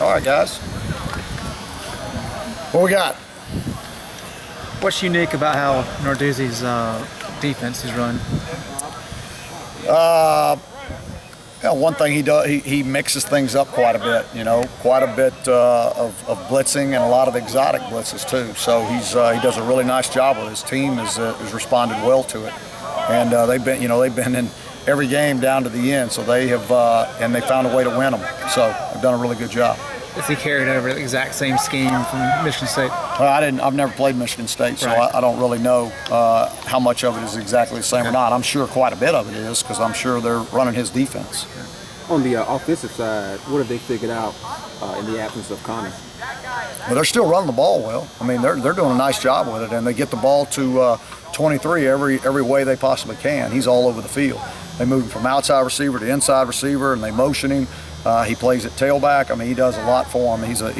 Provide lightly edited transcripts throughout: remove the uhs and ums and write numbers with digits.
All right, guys. What we got? What's unique about how Narduzzi's defense is run? One thing he does, he mixes things up quite a bit. Quite a bit of blitzing and a lot of exotic blitzes too. So he does a really nice job with his team. Has responded well to it, and they've been in every game down to the end. So they have and they found a way to win them. So they've done a really good job. Is he carried over the exact same scheme from Michigan State? Well, I've never played Michigan State, so right. I don't really know how much of it is exactly the same or not. I'm sure quite a bit of it is, because I'm sure they're running his defense. On the offensive side, what have they figured out in the absence of Connor? Well, they're still running the ball well. I mean, they're doing a nice job with it, and they get the ball to 23 every way they possibly can. He's all over the field. They move him from outside receiver to inside receiver, and they motion him. He plays at tailback. I mean, he does a lot for him. He's a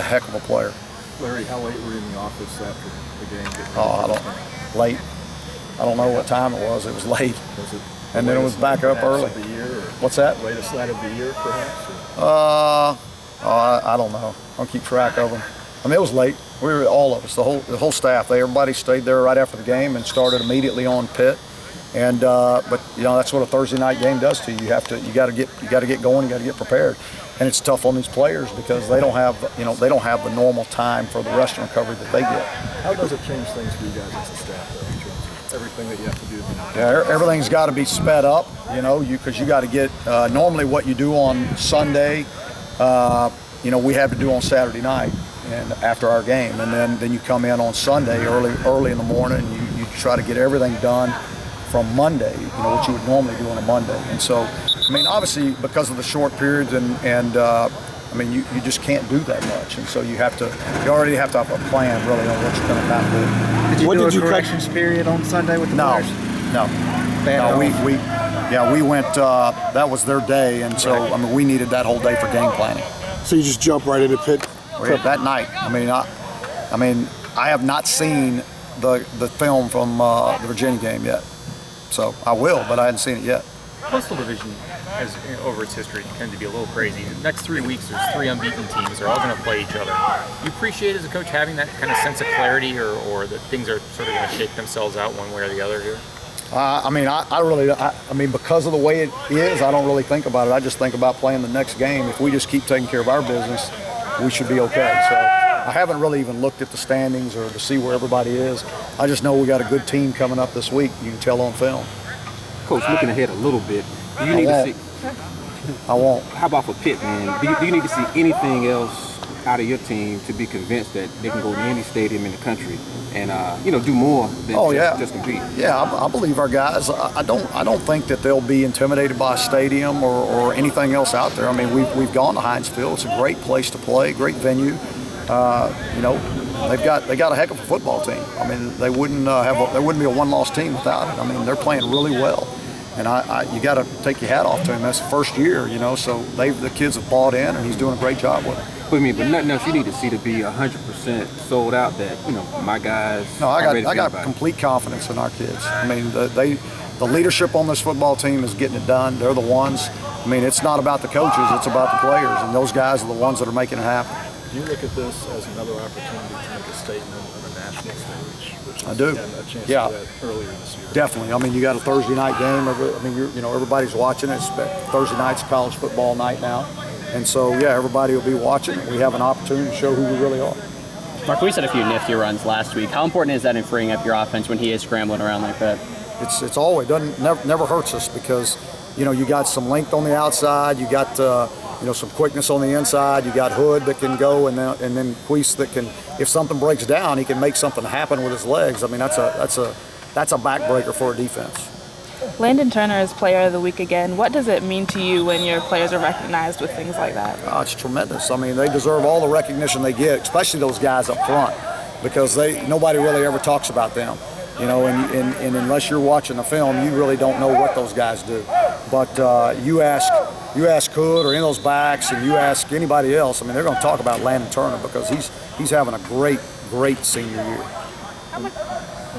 heck of a player. Larry, how late were you in the office after the game? Late. I don't know what time it was. It was late. Was it and then it was back up early. Of the year, or what's that? Latest night of the year, perhaps? I don't know. I don't keep track of them. I mean, it was late. We were all of us, the whole staff. Everybody stayed there right after the game and started immediately on Pitt. And but that's what a Thursday night game does to you. You got to get going. You got to get prepared, and it's tough on these players because they don't have the normal time for the rest and recovery that they get. How does it change things for you guys as a staff, though, in terms of everything that you have to do? Yeah, everything's got to be sped up, because you got to get normally what you do on Sunday, we have to do on Saturday night and after our game, and then you come in on Sunday early in the morning and you try to get everything done from Monday, what you would normally do on a Monday. And so, I mean, obviously because of the short periods and I mean, you just can't do that much. And so you already have to have a plan really on what you're going to kind of do. Did you do a corrections period on Sunday with the players? We went, that was their day. And so, I mean, we needed that whole day for game planning. So you just jump right into Pitt? That night. I mean, I have not seen the film from the Virginia game yet. So I will, but I hadn't seen it yet. Coastal Division has, over its history, tended to be a little crazy. The next 3 weeks, there's 3 unbeaten teams. They're all going to play each other. You appreciate, as a coach, having that kind of sense of clarity, or that things are sort of going to shake themselves out one way or the other here? I mean, because of the way it is, I don't really think about it. I just think about playing the next game. If we just keep taking care of our business, we should be okay. So I haven't really even looked at the standings or to see where everybody is. I just know we got a good team coming up this week. You can tell on film. Coach, looking ahead a little bit, do you need to see? I won't. How about for Pitt, man? Do you need to see anything else out of your team to be convinced that they can go to any stadium in the country and do more than just compete? Yeah, I believe our guys. I don't think that they'll be intimidated by a stadium or anything else out there. I mean, we've gone to Heinz Field. It's a great place to play, great venue. They got a heck of a football team. I mean, they wouldn't be a one-loss team without it. I mean, they're playing really well, and you got to take your hat off to him. That's the first year, so the kids have bought in, and he's doing a great job with it. But nothing else you need to see to be 100% sold out. That my guys. No, I got complete confidence in our kids. I mean, the leadership on this football team is getting it done. They're the ones. I mean, it's not about the coaches; it's about the players, and those guys are the ones that are making it happen. Do you look at this as another opportunity to make a statement on a national stage? Which I do. A chance to do that earlier this year. Definitely. I mean, you got a Thursday night game. I mean, everybody's watching it. Thursday night's college football night now, and so everybody will be watching. We have an opportunity to show who we really are. Mark, we had a few nifty runs last week. How important is that in freeing up your offense when he is scrambling around like that? It's always never hurts us because you got some length on the outside. You got some quickness on the inside. You got Hood that can go, and then Queese that can, if something breaks down, he can make something happen with his legs. I mean, that's a backbreaker for a defense. Landon Turner is Player of the Week again. What does it mean to you when your players are recognized with things like that? It's tremendous. I mean, they deserve all the recognition they get, especially those guys up front, because nobody really ever talks about them. And unless you're watching the film, you really don't know what those guys do. But you ask Hood or any of those backs, and you ask anybody else, I mean, they're going to talk about Landon Turner because he's having a great senior year. I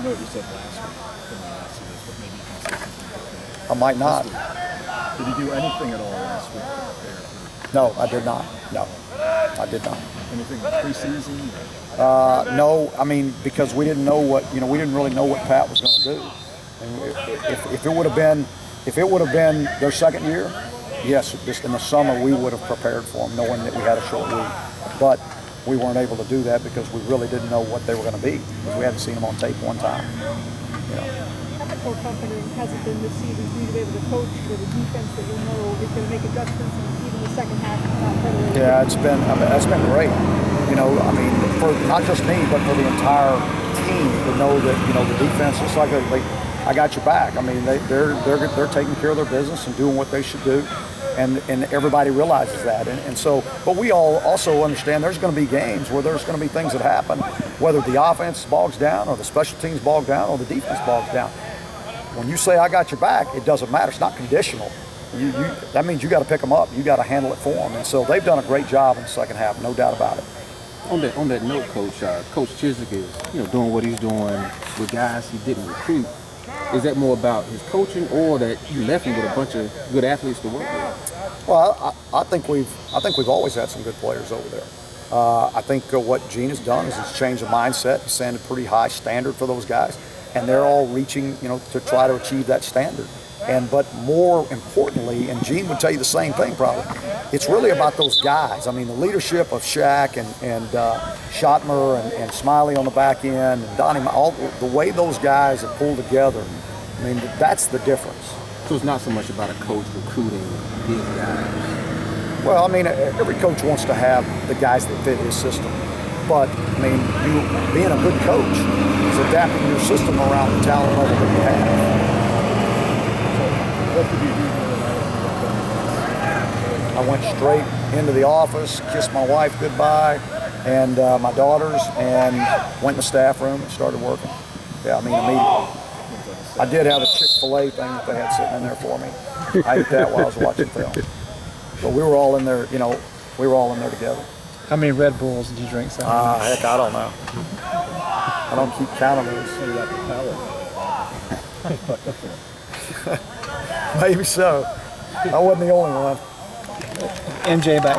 know you said last week, but maybe consistent. I might not. Did you do anything at all last week to prepare? No, I did not. No. I did not. Anything preseason? No, I mean, because we didn't know what, we didn't really know what Pat was going to do. And if it would have been their second year, yes, just in the summer we would have prepared for them, knowing that we had a short week. But we weren't able to do that because we really didn't know what they were going to be, because we hadn't seen them on tape one time. How much more comforting has it been this season for you to be able to coach with a defense that you'll know is going to make adjustments and even the second half not better? Yeah, that's been great. I mean, for not just me, but for the entire team to know that the defense is like I got your back. I mean, they're taking care of their business and doing what they should do, and everybody realizes that. And so, but we all also understand there's going to be games where there's going to be things that happen, whether the offense bogs down or the special teams bog down or the defense bogs down. When you say I got your back, it doesn't matter. It's not conditional. That means you got to pick them up. You got to handle it for them. And so they've done a great job in the second half, no doubt about it. On that note, Coach Chiswick is doing what he's doing with guys he didn't recruit. Is that more about his coaching, or that you left him with a bunch of good athletes to work with? Well, I think we've always had some good players over there. I think what Gene has done is he's changed the mindset. He's set a pretty high standard for those guys, and they're all reaching, to try to achieve that standard. But more importantly, and Gene would tell you the same thing probably, it's really about those guys. I mean, the leadership of Shaq and Schottmer and Smiley on the back end and Donnie, the way those guys have pulled together, I mean, that's the difference. So it's not so much about a coach recruiting these guys. Well, I mean, every coach wants to have the guys that fit his system. But, I mean, being a good coach is adapting your system around the talent level that you have. What did you do I went straight into the office, kissed my wife goodbye, and my daughters, and went in the staff room and started working. Yeah, I mean, immediately. I did have a Chick-fil-A thing that they had sitting in there for me. I ate that while I was watching film. But we were all in there, we were all in there together. How many Red Bulls did you drink? Heck, I don't know. I don't keep count of those. Maybe so. I wasn't the only one. MJ back